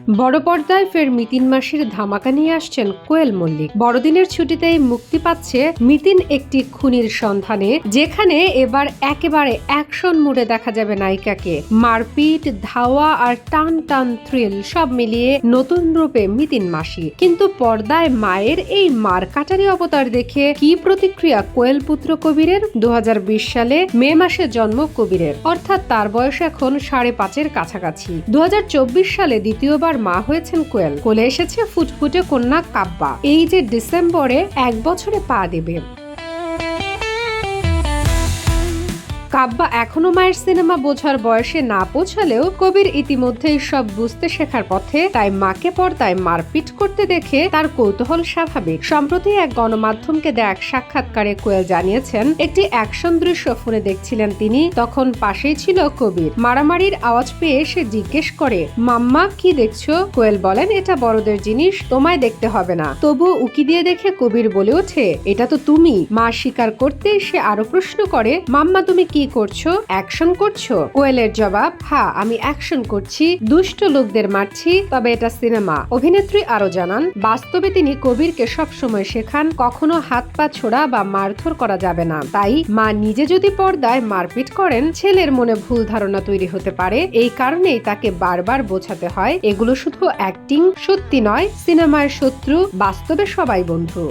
বড় পর্দায় ফের মিতিন মাসির ধামাকা নিয়ে আসছেন কোয়েল মল্লিক। বড়দিনের ছুটিতেই মুক্তি পাচ্ছে মিতিন একটি খুনির সন্ধানে, যেখানে এবার একেবারে অ্যাকশন মুডে দেখা যাবে নায়িকাকে। মারপিট, ধাওয়া আর টান টান থ্রিল সব মিলিয়ে নতুন রূপে মিতিন মাসি। কিন্তু পর্দায় মায়ের এই মারকাটারি অবতার দেখে কি প্রতিক্রিয়া কোয়েল পুত্র কবিরের? 2020 সালে মে মাসে জন্ম কবিরের, অর্থাৎ তার বয়স এখন 5.5-এর কাছাকাছি। 2024 সালে দ্বিতীয়বার মা হয়েছেন কোয়েল। কোলে এসেছে ফুটফুটে কন্যা কাব্বা। এই যে ডিসেম্বরে 1 বছরে পা দেবে। কাব্বা এখনো মায়ের সিনেমা বোঝার বয়সে না পৌঁছালেও কবির ইতিমধ্যেই সব বুঝতে শেখার পথে, তাই মাকে পর্দায় মারপিট করতে দেখে তার কৌতূহল স্বাভাবিক। সম্প্রতি এক গণমাধ্যমকে দেয়া এক সাক্ষাৎকারে কোয়েল জানিয়েছেন, একটি অ্যাকশন দৃশ্য ফোনে দেখছিলেন তিনি, তখন পাশেই ছিল কবির। মারামারির আওয়াজ পেয়ে সে জিজ্ঞেস করে, মাম্মা কি দেখছো? কোয়েল বলেন, এটা বড়দের জিনিস, তোমায় দেখতে হবে না। তবুও উকি দিয়ে দেখে কবির বলে ওঠে, এটা তো তুমি। মা স্বীকার করতে সে আরো প্রশ্ন করে, মাম্মা তুমি কি করছো? অ্যাকশন করছো? কোয়েলের জবাব, হ্যাঁ আমি অ্যাকশন করছি, দুষ্ট লোকদের মারছি, তবে এটা সিনেমা। অভিনেত্রী আরো জানান, বাস্তবে তিনি কবিরকে সবসময় শেখান, কখনো হাত পা ছোড়া বা মারধর করা যাবে না। তাই মা নিজে যদি পর্দায় মারপিট করেন, ছেলের মনে ভুল ধারণা তৈরি হতে পারে। এই কারণেই তাকে বারবার বোঝাতে হয়, এগুলো শুধু অ্যাক্টিং, সত্যি নয়। সিনেমার শত্রু, বাস্তবে সবাই বন্ধু।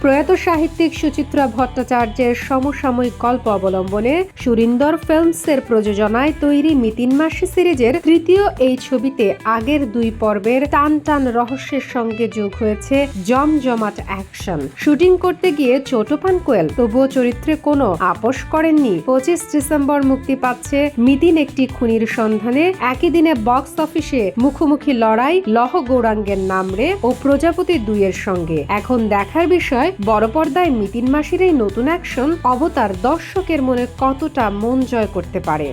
প্রয়াত সাহিত্যিক সুচিত্রা ভট্টাচার্যের সমসাময়িক গল্প অবলম্বনে সুরিন্দর ফিল্মসের প্রযোজনায় তৈরি মিতিন মাসি সিরিজের তৃতীয় এই ছবিতে আগের 2 পর্বের টান টান রহস্যের সঙ্গে যোগ হয়েছে জমজমাট অ্যাকশন। শুটিং করতে গিয়ে চোট পান কোয়েল, তবুও চরিত্রে কোনো আপোষ করেননি। 25 ডিসেম্বর মুক্তি পাচ্ছে মিতিন একটি খুনির সন্ধানে। একই দিনে বক্স অফিসে মুখোমুখি লড়াই লহ গৌরাঙ্গের নামরে ও প্রজাপতি 2 এর সঙ্গে। এখন দেখার বিষয়, বড় পর্দায় মিতিন মাসির এই নতুন অ্যাকশন অবতার দর্শকের মনে কতটা মন জয় করতে পারে।